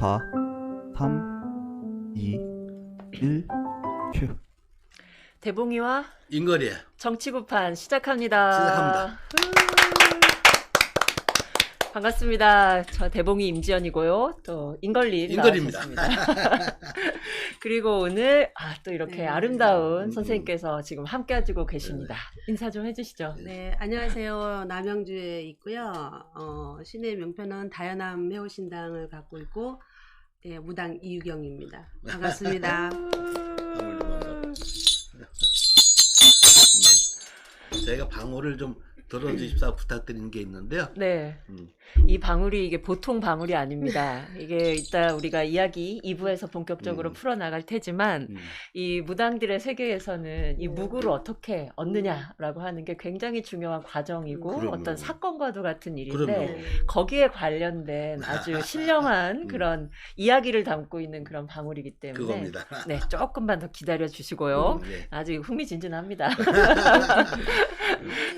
4, 3, 2, 1, 큐. 대봉이와 인거리에 정치구판 시작합니다. 시작합니다. 반갑습니다. 저 대봉이 임지연이고요. 또 인걸님 인걸입니다. 나와주셨습니다. 그리고 오늘 또 이렇게 네. 아름다운 선생님께서 지금 함께 해주고 계십니다. 인사 좀 해주시죠. 네, 안녕하세요. 남양주에 있고요. 시내 명패는 다연암 해오신당을 갖고 있고, 네, 무당 이유경입니다. 반갑습니다. 제가 방울을 좀 들어주십사 부탁드리는 게 있는데요. 네. 이 방울이 이게 보통 방울이 아닙니다. 이게 이따 우리가 이야기 2부에서 본격적으로 풀어나갈 테지만 이 무당들의 세계에서는 이 무구를 어떻게 얻느냐라고 하는 게 굉장히 중요한 과정이고 그럼요. 어떤 사건과도 같은 일인데 그럼요. 거기에 관련된 아주 신령한 그런 이야기를 담고 있는 그런 방울이기 때문에 그겁니다. 네, 조금만 더 기다려 주시고요. 네. 아주 흥미진진합니다.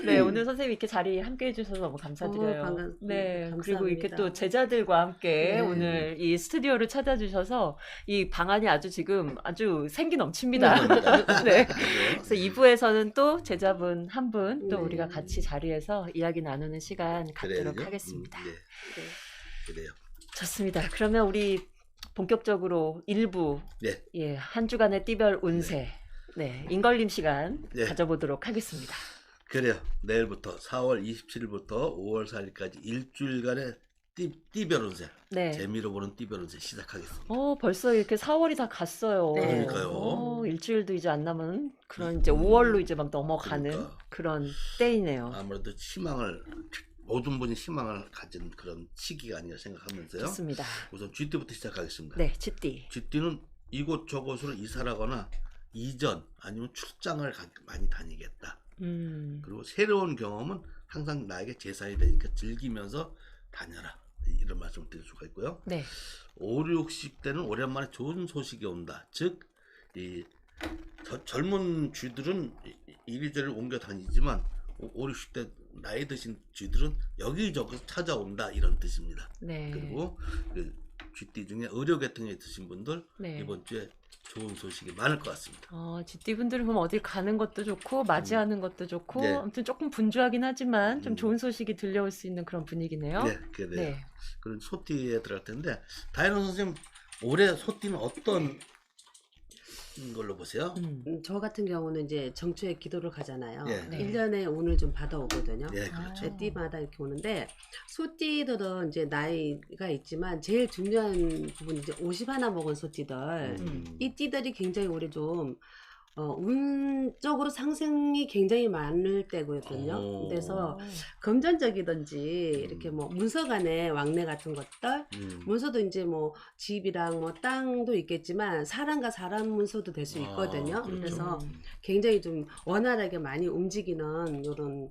네, 오늘 선생님 이렇게 자리에 함께 해주셔서 너무 감사드려요. 네, 그리고 이렇게 또 제자들과 함께 네. 오늘 이 스튜디오를 찾아주셔서 이 방안이 아주 지금 아주 생기 넘칩니다. 네. 그래서 2부에서는 또 제자분 한 분 또 네. 우리가 같이 자리에서 이야기 나누는 시간 갖도록 그래야죠. 하겠습니다. 네. 그래요. 좋습니다. 그러면 우리 본격적으로 1부 네. 예, 한 주간의 띠별 운세 네, 인걸림 시간 네. 가져보도록 하겠습니다. 그래요. 내일부터 4월 27일부터 5월 4일까지 일주일간의 띠별 운세. 네. 재미로 보는 띠별 운세 시작하겠습니다. 벌써 이렇게 4월이 다 갔어요. 네. 그러니까요. 일주일도 이제 안 남은 그런 이제 5월로 이제 막 넘어가는 그러니까. 그런 때이네요. 아무래도 모든 분이 희망을 가진 그런 시기가 아닌가 생각하면서요. 좋습니다. 우선 쥐띠부터 시작하겠습니다. 네, 쥐띠. 쥐띠는 이곳저곳으로 이사를 하거나 이전 아니면 출장을 많이 다니겠다. 그리고 새로운 경험은 항상 나에게 제산이 되니까 즐기면서 다녀라. 이런 말씀을 드릴 수가 있고요. 네. 5, 60대는 오랜만에 좋은 소식이 온다. 즉, 젊은 쥐들은 이리저리 옮겨 다니지만 5, 60대 나이 드신 쥐들은 여기저기 찾아온다. 이런 뜻입니다. 네. 그리고 그 쥐띠 중에 의료계통에 있으신 분들 네. 이번 주에 좋은 소식이 많을 것 같습니다. 쥐띠 분들은 그럼 어디 가는 것도 좋고 맞이하는 것도 좋고 네. 아무튼 조금 분주하긴 하지만 좀 좋은 소식이 들려올 수 있는 그런 분위기네요. 네, 그래요. 네. 그럼 소띠에 들어갈 텐데 다이너 선생님 올해 소띠는 어떤 걸로 보세요? 저 같은 경우는 이제 정초에 기도를 가잖아요. 예. 네. 1년에 운을 좀 받아오거든요. 네, 그렇죠. 아. 띠마다 이렇게 오는데 소띠들은 이제 나이가 있지만 제일 중요한 부분이 이제 50 하나 먹은 소띠들 이 띠들이 굉장히 올해 좀 운적으로 상승이 굉장히 많을 때거든요. 그래서 금전적이든지 이렇게 뭐 문서 간의 왕래 같은 것들 문서도 이제 뭐 집이랑 뭐 땅도 있겠지만 사람과 사람 문서도 될 수 있거든요. 그렇죠. 그래서 굉장히 좀 원활하게 많이 움직이는 이런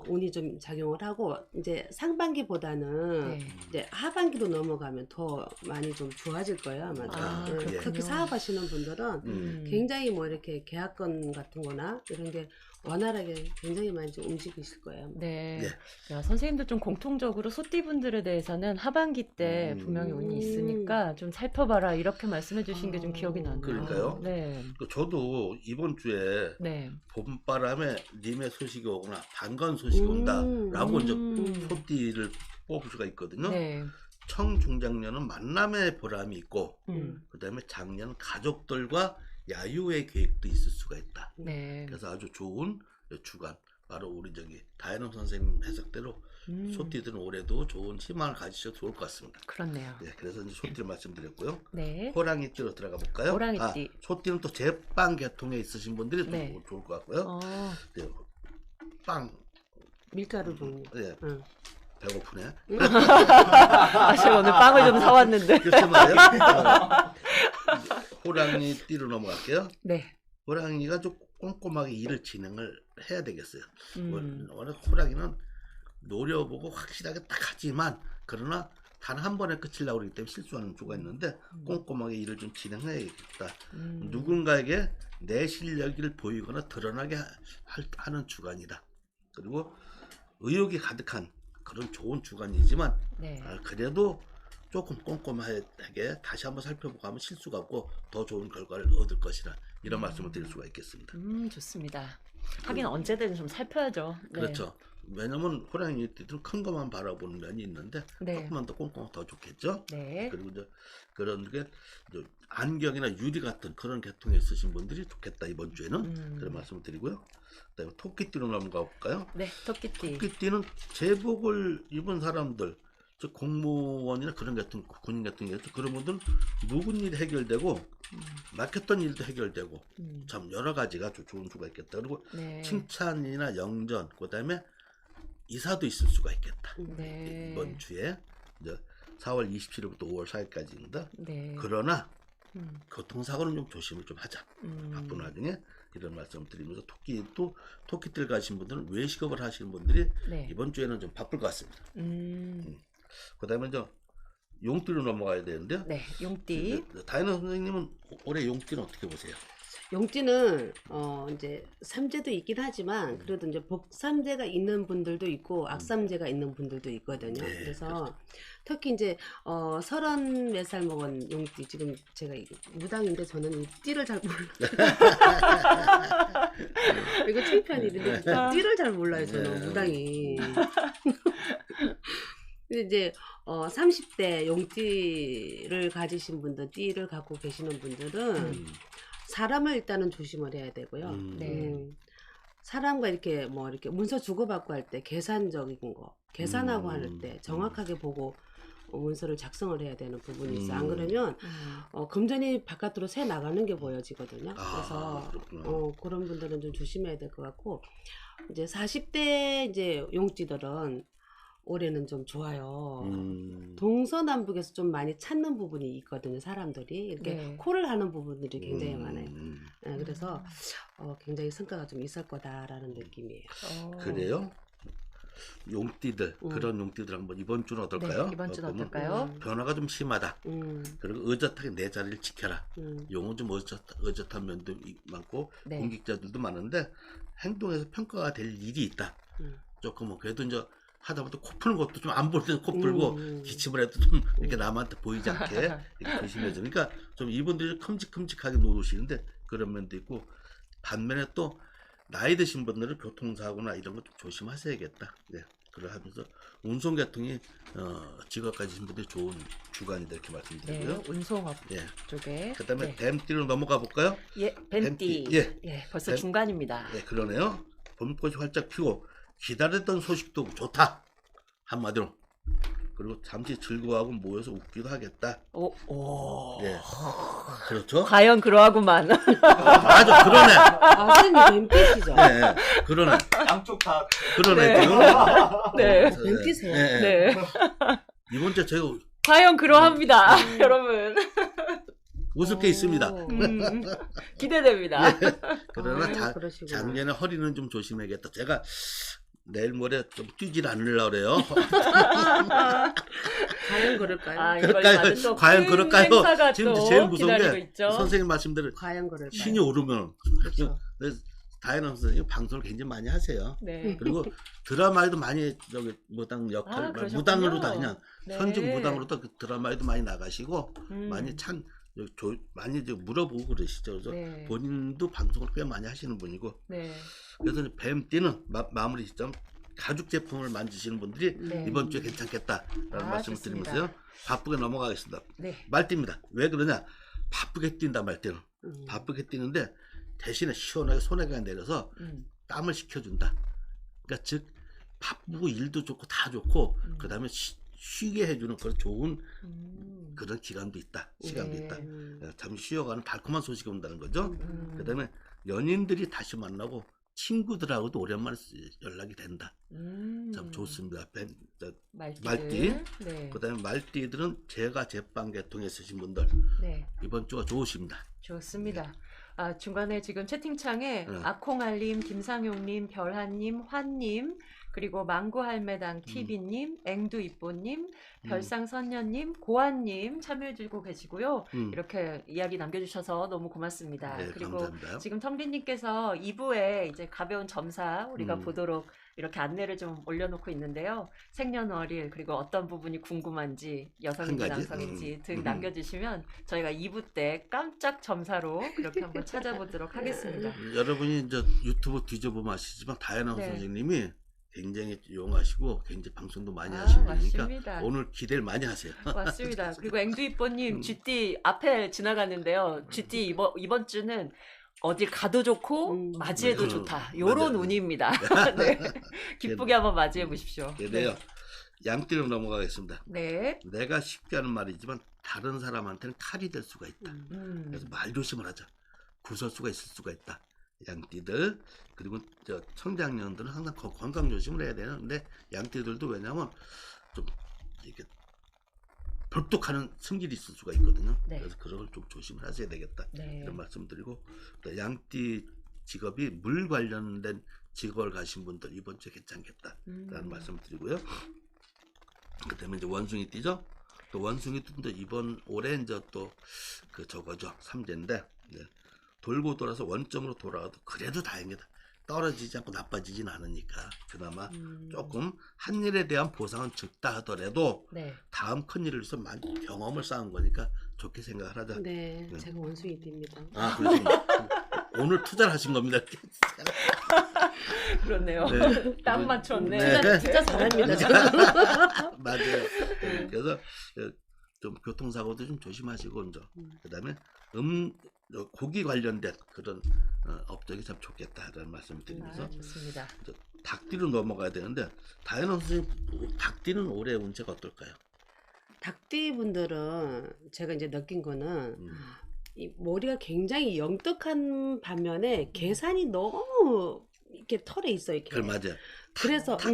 운이 좀 작용을 하고 이제 상반기보다는 네. 이제 하반기로 넘어가면 더 많이 좀 좋아질 거예요 아마도. 아, 네, 그렇군요. 특히 사업하시는 분들은 굉장히 뭐 이렇게 계약건 같은 거나 이런 게 원활하게 굉장히 많이 좀 움직이실 거예요. 네. 네. 야, 선생님도 좀 공통적으로 소띠분들에 대해서는 하반기 때 분명히 운이 있으니까 좀 살펴봐라 이렇게 말씀해 주신 게 좀 기억이 나네요. 그러니까요. 네. 저도 이번 주에 네. 봄바람에 님의 소식이 오거나 반가운 소식이 온다라고 이제 음. 소띠를 뽑을 수가 있거든요. 네. 청중장년은 만남의 보람이 있고 그 다음에 장년은 가족들과 야유의 계획도 있을 수가 있다. 네. 그래서 아주 좋은 주간 바로 우리 다현엄 선생님 해석대로 소띠들은 올해도 좋은 희망을 가지셔도 좋을 것 같습니다. 그렇네요. 네, 그래서 이제 소띠를 말씀드렸고요. 네. 호랑이띠로 들어가 볼까요? 호랑이띠. 소띠는 또 제빵 계통에 있으신 분들이 네. 또 좋을 것 같고요. 네, 빵, 밀가루 종류. 네, 응. 배고프네. 제가 오늘 빵을 좀 사왔는데. 그렇죠 말이에요. 호랑이띠로 넘어갈게요. 네. 호랑이가 좀 꼼꼼하게 일을 진행을 해야 되겠어요. 워낙 호랑이는 노려보고 확실하게 딱 하지만 그러나 단 한 번에 끝이려고 그러기 때문에 실수하는 수가 있는데 꼼꼼하게 일을 좀 진행해야겠다. 누군가에게 내 실력을 보이거나 드러나게 하는 주간이다. 그리고 의욕이 가득한 그런 좋은 주간이지만 네. 그래도 조금 꼼꼼하게 다시 한번 살펴보고 하면 실수가 없고 더 좋은 결과를 얻을 것이라 이런 말씀을 드릴 수가 있겠습니다. 좋습니다. 하긴 언제든 좀 살펴야죠. 네. 그렇죠. 왜냐면 호랑이띠들은 큰 것만 바라보는 면이 있는데 네. 조금만 더 꼼꼼하면 더 좋겠죠. 네. 그리고 이제 그런 게 이제 안경이나 유리 같은 그런 계통에 있으신 분들이 좋겠다 이번 주에는 그런 말씀을 드리고요. 그다음에 토끼띠로 넘어가 볼까요? 네, 토끼띠. 토끼띠는 제복을 입은 사람들, 즉 공무원이나 그런 계통, 군인 계통이겠죠. 그런 분들은 묵은 일이 해결되고 막혔던 일도 해결되고 참 여러 가지가 좋은 수가 있겠다. 그리고 네. 칭찬이나 영전, 그다음에 이사도 있을 수가 있겠다. 네. 이번 주에 이제 4월 27일부터 5월 4일까지입니다. 네. 그러나 음. 교통사고는 좀 조심을 좀 하자. 바쁜 와중에 이런 말씀을 드리면서 토끼들 가신 분들은 외식업을 하시는 분들이 네. 이번 주에는 좀 바쁠 것 같습니다. 그다음에 이제 용띠로 넘어가야 되는데요. 네, 용띠. 다이나 선생님은 올해 용띠는 어떻게 보세요? 용띠는 이제 삼재도 있긴 하지만 그래도 이제 복삼재가 있는 분들도 있고 악삼재가 있는 분들도 있거든요. 네, 그래서 특히 이제 34살 먹은 용띠, 지금 제가 무당인데 저는 이 띠를 잘 몰라요. 이거 창피한 일인데 띠를 잘 몰라요. 저는 무당이. 근데 이제 30대 용띠를 가지신 분들, 띠를 갖고 계시는 분들은 사람을 일단은 조심을 해야 되고요. 네. 사람과 이렇게 뭐 이렇게 문서 주고받고 할 때 계산적인 거, 계산하고 할 때 정확하게 보고 문서를 작성을 해야 되는 부분이 있어요. 안 그러면 금전이 바깥으로 새 나가는 게 보여지거든요. 그래서 그런 분들은 좀 조심해야 될 것 같고, 이제 40대 이제 용띠들은 올해는 좀 좋아요. 동서남북에서 좀 많이 찾는 부분이 있거든요. 사람들이 이렇게 네. 콜을 하는 부분들이 굉장히 많아요. 네, 그래서 굉장히 성과가 좀 있을 거다라는 느낌이에요. 그래요? 용띠들 그런 용띠들 한번 이번 주는 어떨까요? 네, 이번 주는 어떨까요? 변화가 좀 심하다. 그리고 의젓하게 내 자리를 지켜라. 용은 좀 의젓한 면도 많고 네. 공직자들도 많은데 행동에서 평가가 될 일이 있다. 조금 뭐 그래도 이제 하다보다 코 푸는 것도 좀 안 볼 때는 코 풀고 기침을 해도 좀 이렇게 남한테 보이지 않게 이렇게 조심해줘. 그러니까 좀 이분들이 큼직큼직하게 노르시는데 그런 면도 있고, 반면에 또 나이 드신 분들은 교통사고나 이런 것 좀 조심하셔야겠다. 네. 그러하면서 운송계통이 직업 가지신 분들이 좋은 주간이다 이렇게 말씀드리고요. 네, 운송업 예. 쪽에. 그다음에 네. 뱀띠로 넘어가 볼까요? 예, 뱀띠. 예. 예, 벌써 뱀- 중간입니다. 네, 그러네요. 봄꽃이 활짝 피고 기다렸던 소식도 좋다. 한마디로. 그리고 잠시 즐거워하고 모여서 웃기도 하겠다. 오. 네. 그렇죠? 과연 그러하구만. 맞아, 그러네. 선생님 뱀띠시죠? 네, 네. 그러네. 양쪽 다 그러네. 네. 네. 뱀띠세요? 네, 네. 네. 이번 주에 제가 과연 그러합니다. 여러분. 웃을 게 있습니다. 기대됩니다. 그러나 그러시구나. 작년에 허리는 좀 조심해야겠다. 제가 내일 모레 좀 뛰질 않으려고 그래요. 과연 그럴까요? 아, 이걸 그럴까요? 맞은 또 과연 큰 그럴까요? 행사가 지금 또 제일 무서운 기다리고 게 있죠. 선생님 말씀대로 과연 그럴까요? 신이 오르면 그렇죠. 다이나 선생님 방송을 굉장히 많이 하세요. 네. 그리고 드라마에도 많이 저기 무당 역할, 그러셨군요. 무당으로 다 그냥 네. 현직 무당으로도 그 드라마에도 많이 나가시고 많이 많이 이제 물어보고 그러시죠. 그래서 네. 본인도 방송을 꽤 많이 하시는 분이고, 네. 그래서 뱀띠는 마무리 시점 가죽 제품을 만드시는 분들이 네. 이번 주에 괜찮겠다라는 말씀을 좋습니다. 드리면서요. 바쁘게 넘어가겠습니다. 네. 말띠입니다. 왜 그러냐? 바쁘게 뛴다 말띠는. 바쁘게 뛰는데 대신에 시원하게 소내가 내려서 땀을 식혀준다. 그러니까 즉 바쁘고 일도 좋고 다 좋고 그 다음에 쉬게 해주는 그런 좋은 그런 기간도 있다. 시간도 네. 있다. 잠시 쉬어가는 달콤한 소식이 온다는 거죠. 그 다음에 연인들이 다시 만나고 친구들하고도 오랜만에 연락이 된다. 참 좋습니다. 말띠. 네. 그 다음에 말띠들은 제가 제빵 계통에 쓰신 분들 네. 이번 주가 좋으십니다. 좋습니다. 아, 중간에 지금 채팅창에 네. 아콩알님, 김상용님, 별하님, 환님, 그리고 망구할매당 TV님, 앵두이뽀님, 별상선녀님, 고안님 참여해주고 계시고요. 이렇게 이야기 남겨주셔서 너무 고맙습니다. 네, 그리고 감사합니다. 지금 성빈님께서 2부에 이제 가벼운 점사 우리가 보도록 이렇게 안내를 좀 올려놓고 있는데요. 생년월일 그리고 어떤 부분이 궁금한지 여성인지 한 가지? 남성인지 등 남겨주시면 저희가 2부 때 깜짝 점사로 그렇게 한번 찾아보도록 하겠습니다. 여러분이 이제 유튜브 뒤져보면 아시지만 다현아 네. 선생님이 굉장히 용하시고 굉장히 방송도 많이 아, 하시는 분이니까 맞습니다. 오늘 기대를 많이 하세요. 맞습니다. 그리고 앵두이뽀님 GT 앞에 지나가는데요. GT 이번 주는 어딜 가도 좋고 맞이해도 네. 좋다. 요런 맞아요. 운입니다. 네. 기쁘게 한번 맞이해 보십시오. 그래요. 양띠로 넘어가겠습니다. 네. 내가 쉽게 하는 말이지만 다른 사람한테는 칼이 될 수가 있다. 음. 그래서 말 조심을 하자. 구설수가 있을 수가 있다. 양띠들 그리고 저 청장년들은 항상 건강 조심을 해야 되는데 양띠들도 왜냐면 좀 이렇게 벌떡하는 성질이 있을 수가 있거든요. 네. 그래서 그런 걸 좀 조심을 하셔야 되겠다. 네. 이런 말씀드리고 또 양띠 직업이 물 관련된 직업을 가신 분들 이번 주에 괜찮겠다라는 말씀드리고요. 그다음에 이제 원숭이 띠죠. 또 원숭이 띠도 이번 올해 이제 또 그 저거죠 삼재인데 네. 돌고 돌아서 원점으로 돌아가도 그래도 다행이다. 떨어지지 않고 나빠지진 않으니까 그나마 조금 한 일에 대한 보상은 적다 하더라도 네. 다음 큰 일을 위해서 많이 경험을 쌓은 거니까 좋게 생각을 하자. 네, 네. 제가 원숭이 띠입니다. 아, 그러시구나. 오늘 투자를 하신 겁니다. 그렇네요. 네. 딱 맞췄네. 네. 진짜 잘합니다. 저는. 맞아요. 그래서 좀 교통사고도 좀 조심하시고 이제 그다음에 고기 관련된 그런 업적이 참 좋겠다라는 말씀을 드리면서 아, 좋습니다. 이제 닭띠로 넘어가야 되는데 다현아 선생님 닭띠는 올해 운세가 어떨까요? 닭띠 분들은 제가 이제 느낀 거는 이 머리가 굉장히 영특한 반면에 계산이 너무 이렇게 털에 있어 이렇게. 그래 맞아요. 그래서 닭,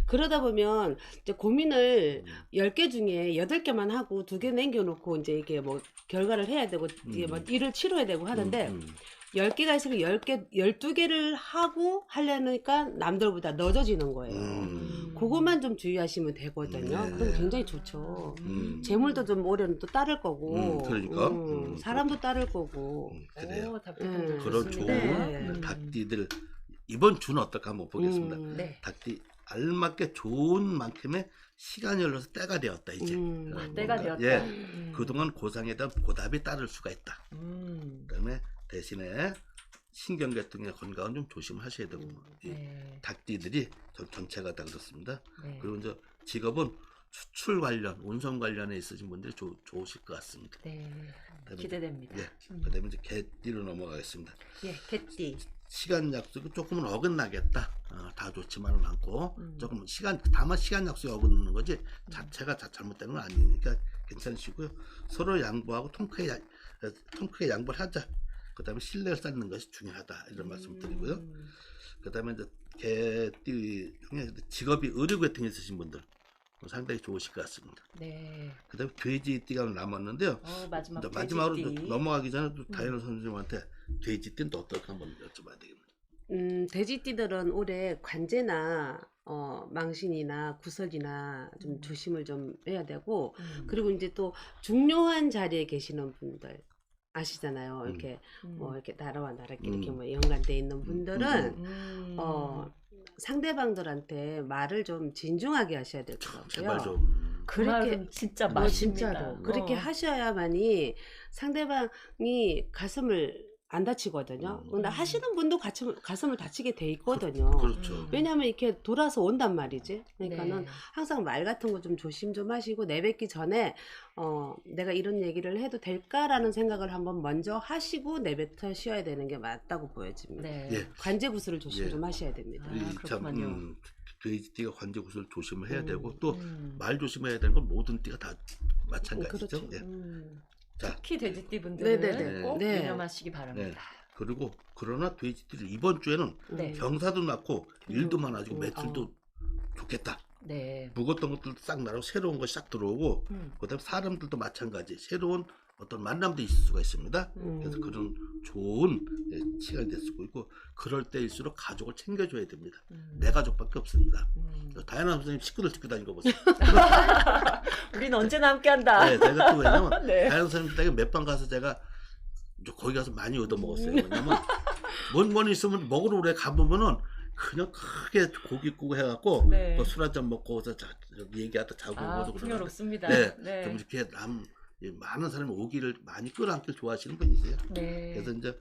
그러다 보면 이제 고민을 10개 중에 8개만 하고 2개 남겨놓고 이제 이게 뭐 결과를 해야 되고 이게 뭐 일을 치러야 되고 하는데 10개가 있으면 10개, 12개를 하고 하려니까 남들보다 늦어지는 거예요. 그것만 좀 주의하시면 되거든요. 네. 그럼 굉장히 좋죠. 재물도 좀 올해는 또 따를 거고, 그러니까. 사람도 따를 거고. 그래요. 오, 닭띠분들 그런 좋습니다. 좋은 네. 닭띠들 이번 주는 어떨까 한번 보겠습니다. 네. 닭띠 알맞게 좋은 만큼의 시간이 흘러서 때가 되었다 이제. 때가 뭔가, 되었다. 예, 그동안 고상에 대한 보답이 따를 수가 있다. 그다음에 대신에 신경계통의 건강은 좀 조심하셔야 되고 이 네. 닭띠들이 전체가 다 그렇습니다. 네. 그리고 이제 직업은 수출 관련, 운송 관련에 있으신 분들이 좋으실 것 같습니다. 네. 그다음에 기대됩니다. 예, 그다음에 이제 개띠로 넘어가겠습니다. 예, 개띠. 시간 약속이 조금은 어긋나겠다. 다 좋지만은 않고 조금 다만 시간 약속이 어긋나는 거지 자체가 잘못되는 건 아니니까 괜찮으시고요. 서로 양보하고 통크게 양보를 하자. 그다음에 신뢰를 쌓는 것이 중요하다 이런 말씀드리고요. 그다음에 이제 개띠 중에 직업이 의료계통에 있으신 분들 상당히 좋으실 것 같습니다. 네. 그다음에 돼지띠가 남았는데요. 마지막 이제 마지막으로 돼지띠. 넘어가기 전에 또 다현아 선생님한테 돼지띠는 또 어떨까 한번 여쭤봐야 되겠네요. 돼지띠들은 올해 관제나 망신이나 구설이나 좀 조심을 좀 해야 되고, 그리고 이제 또 중요한 자리에 계시는 분들 아시잖아요. 이렇게 뭐 이렇게 나라와 나라끼리 이렇게 뭐 연관돼 있는 분들은 상대방들한테 말을 좀 진중하게 하셔야 될 것 같고요. 제발 좀. 그 말은 진짜 맞습니다. 진짜로 그렇게 하셔야만이 상대방이 가슴을 안 다치거든요. 근데 하시는 분도 가슴을 다치게 돼 있거든요. 그렇죠. 왜냐하면 이렇게 돌아서 온단 말이지. 그러니까는 네. 항상 말 같은 거 좀 조심 좀 하시고 내뱉기 전에 내가 이런 얘기를 해도 될까라는 생각을 한번 먼저 하시고 내뱉으셔야 되는 게 맞다고 보여집니다. 네. 예. 관제구슬을 조심 예. 좀 하셔야 됩니다. 그렇군요. 돼지띠가 관제구슬 조심을 해야 되고 또 말 조심해야 되는 건 모든 띠가 다 마찬가지죠. 그렇죠. 예. 자, 특히 돼지띠 분들은 네네네. 꼭 네. 유념하시기 바랍니다. 네. 그리고 그러나 돼지띠를 이번 주에는 네. 경사도 낮고 일도 많아지고 매출도 좋겠다. 네. 묵었던 것들도 싹 나가고 새로운 거 싹 들어오고 그다음 사람들도 마찬가지 새로운 어떤 만남도 있을 수가 있습니다. 그래서 그런 좋은 시간이 될 수가 있고 그럴 때일수록 가족을 챙겨줘야 됩니다. 내 가족밖에 없습니다. 다현아 선생님 식구들 데리고 다니는 거 보세요. 우리는 언제나 함께한다. 네, 제가 또 왜냐면 네. 다현아 선생님 댁에 몇 번 가서 제가 거기 가서 많이 얻어 먹었어요. 왜냐면 뭔 있으면 먹으러 오래 가보면은 그냥 크게 고기 구고 해갖고 네. 술 한잔 먹고 얘기하다 자고 아, 오고 그러는데 풍요롭습니다. 네, 네. 좀 이렇게 많은 사람이 오기를 많이 끌어안길 좋아하시는 분이세요. 네. 그래서 이제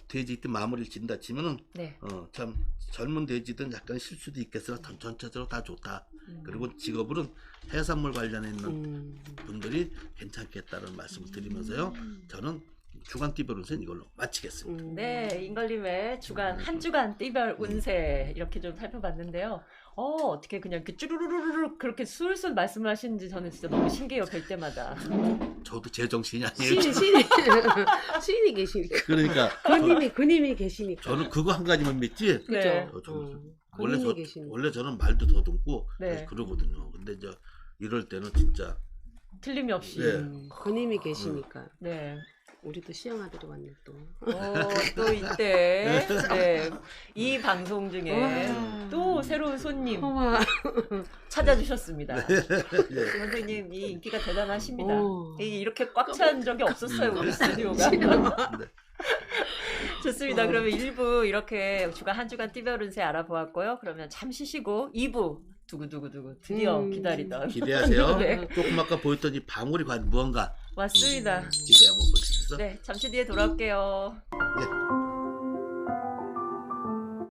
돼지 이때 마무리를 짓는다 치면은 네. 참 젊은 돼지든 약간 실수도 있겠으나 전체적으로 다 좋다. 그리고 직업으로는 해산물 관련해 있는 분들이 괜찮겠다는 말씀을 드리면서요. 저는 주간 띠별 운세는 이걸로 마치겠습니다. 네, 임걸림의 주간 한 주간 띠별 운세 이렇게 좀 살펴봤는데요. 어떻게 그냥 이렇게 쭈루루루루 그렇게 술술 말씀을 하시는지 저는 진짜 너무 신기해요. 뵐 때마다. 저도 제 정신이 아니에요. 시인이 계시니까. 그러니까 군님이 계시니까. 저는 그거 한 가지만 믿지. 네. 원래 저는 말도 더듬고 네. 그러거든요. 근데 이제 이럴 때는 진짜 틀림이 없이. 네. 군님이 계시니까. 네. 우리도 시향아들이 왔네 또. 또 이때 네. 이 방송 중에 또 새로운 손님 찾아주셨습니다. 네. 선생님 이 인기가 대단하십니다. 이렇게 꽉 찬 적이 없었어요 우리 스튜디오가. 네. 좋습니다. 그러면 1부 이렇게 한 주간 띠별 운세 알아보았고요. 그러면 잠시 쉬고 2부 두구두구두구 드디어 기다리던 기대하세요. 네. 조금 아까 보였던 이 방울이 과연 무언가 맞습니다. 기대 한번 보시면서 네, 잠시 뒤에 돌아올게요. 네.